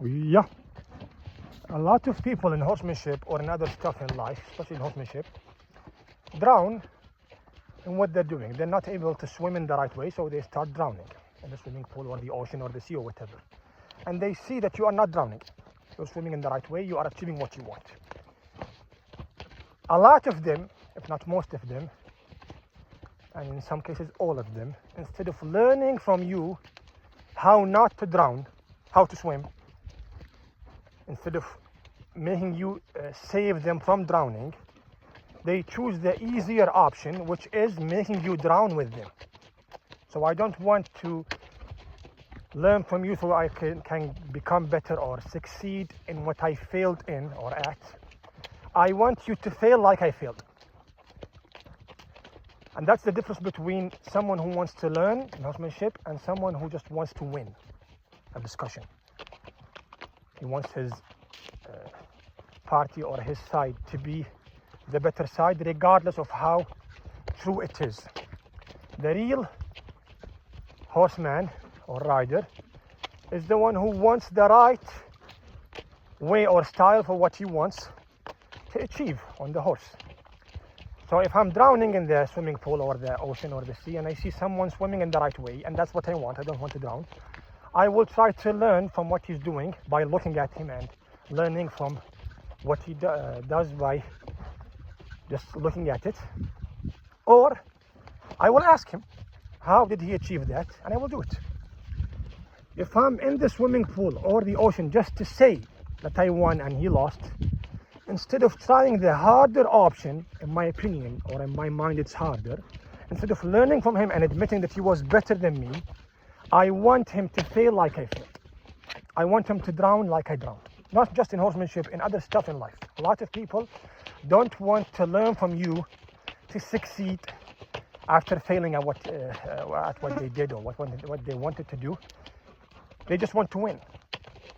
Yeah. A lot of people in horsemanship or in other stuff in life, especially in horsemanship, drown in what they're doing. They're not able to swim in the right way, so they start drowning in the swimming pool or the ocean or the sea or whatever. And they see that you are not drowning. You're swimming in the right way, you are achieving what you want. A lot of them, if not most of them, and in some cases all of them, instead of learning from you how not to drown, how to swim, instead of making you save them from drowning, they choose the easier option, which is making you drown with them. So I don't want to learn from you so I can become better or succeed in what I failed in or at. I want you to fail like I failed. And that's the difference between someone who wants to learn in horsemanship and someone who just wants to win a discussion. He wants his party or his side to be the better side, regardless of how true it is. The real horseman or rider is the one who wants the right way or style for what he wants to achieve on the horse. So if I'm drowning in the swimming pool or the ocean or the sea and I see someone swimming in the right way and that's what I want, I don't want to drown, I will try to learn from what he's doing by looking at him and learning from what he does by just looking at it. Or I will ask him, how did he achieve that? And I will do it. If I'm in the swimming pool or the ocean just to say that I won and he lost, instead of trying the harder option, in my opinion, or in my mind it's harder, instead of learning from him and admitting that he was better than me, I want him to fail like I failed. I want him to drown like I drowned. Not just in horsemanship, in other stuff in life. A lot of people don't want to learn from you to succeed after failing at what they did or what they wanted to do. They just want to win.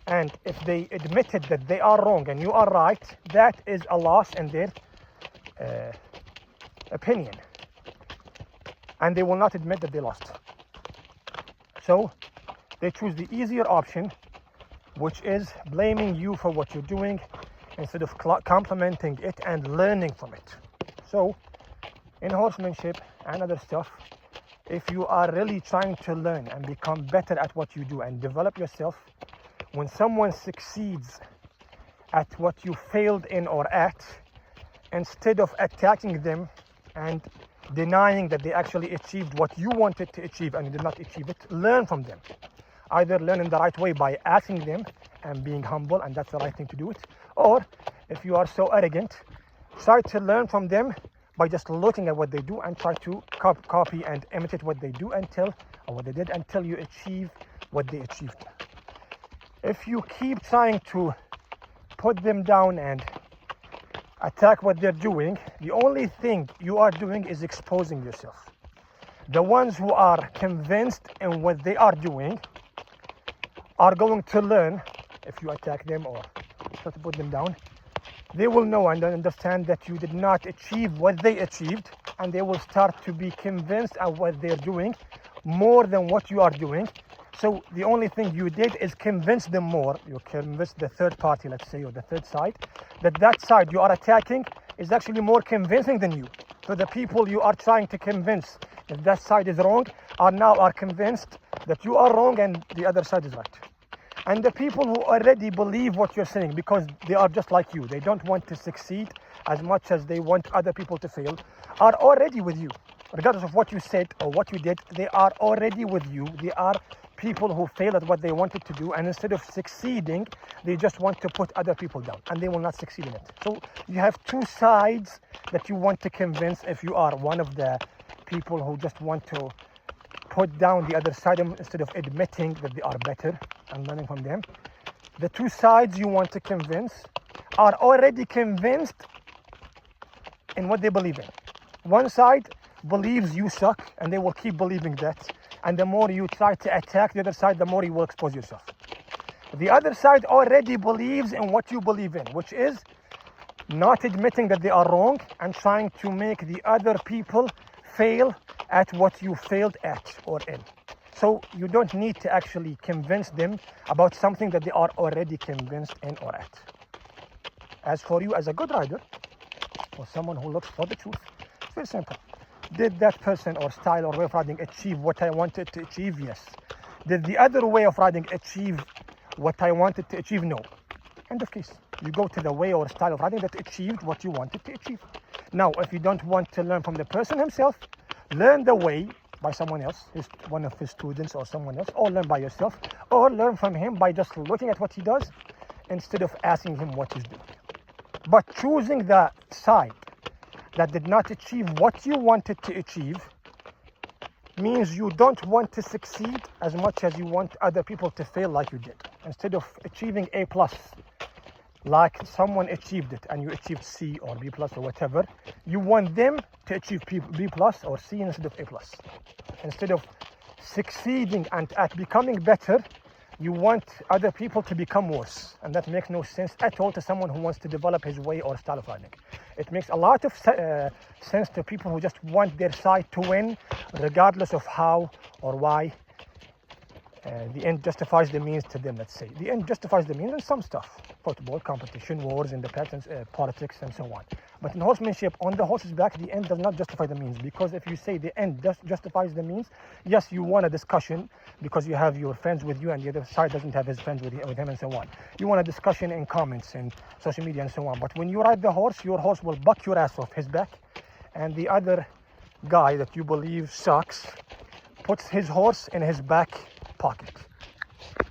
And if they admitted that they are wrong and you are right, that is a loss in their opinion. And they will not admit that they lost. So they choose the easier option, which is blaming you for what you're doing instead of complimenting it and learning from it. So in horsemanship and other stuff, if you are really trying to learn and become better at what you do and develop yourself, when someone succeeds at what you failed in or at, instead of attacking them and denying that they actually achieved what you wanted to achieve and you did not achieve it, learn from them. Either learn in the right way by asking them and being humble, and that's the right thing to do it, or if you are so arrogant, try to learn from them by just looking at what they do and try to copy and imitate what they do what they did until you achieve what they achieved. If you keep trying to put them down and attack what they're doing, the only thing you are doing is exposing yourself. The ones who are convinced in what they are doing are going to learn. If you attack them or try to put them down, they will know and understand that you did not achieve what they achieved, and they will start to be convinced of what they're doing more than what you are doing. So the only thing you did is convince them more. You convinced the third party, let's say, or the third side, that side you are attacking is actually more convincing than you. So the people you are trying to convince that side is wrong are convinced that you are wrong and the other side is right. And the people who already believe what you're saying, because they are just like you, they don't want to succeed as much as they want other people to fail, are already with you. Regardless of what you said or what you did, they are already with you. They are people who failed at what they wanted to do, and instead of succeeding, they just want to put other people down, and they will not succeed in it. So you have two sides that you want to convince if you are one of the people who just want to put down the other side instead of admitting that they are better and learning from them. The two sides you want to convince are already convinced in what they believe in. One side believes you suck, and they will keep believing that. And the more you try to attack the other side, the more you will expose yourself. The other side already believes in what you believe in, which is not admitting that they are wrong and trying to make the other people fail at what you failed at or in. So you don't need to actually convince them about something that they are already convinced in or at. As for you as a good rider, or someone who looks for the truth, it's very simple. Did that person or style or way of riding achieve what I wanted to achieve? Yes. Did the other way of riding achieve what I wanted to achieve? No. End of case. You go to the way or style of riding that achieved what you wanted to achieve. Now, if you don't want to learn from the person himself, learn the way by someone else, one of his students or someone else, or learn by yourself, or learn from him by just looking at what he does instead of asking him what he's doing. But choosing the side that did not achieve what you wanted to achieve means you don't want to succeed as much as you want other people to fail like you did. Instead of achieving A+, like someone achieved it and you achieved C or B+ or whatever, you want them to achieve B+ or C instead of A+. Instead of succeeding and at becoming better, you want other people to become worse. And that makes no sense at all to someone who wants to develop his way or style of riding. It makes a lot of sense to people who just want their side to win, regardless of how or why the end justifies the means to them, let's say. The end justifies the means in some stuff. Football, competition, wars, independence, politics, and so on. But in horsemanship, on the horse's back, the end does not justify the means. Because if you say the end justifies the means, yes, you want a discussion because you have your friends with you and the other side doesn't have his friends with him and so on. You want a discussion in comments and social media and so on. But when you ride the horse, your horse will buck your ass off his back. And the other guy that you believe sucks puts his horse in his back pocket.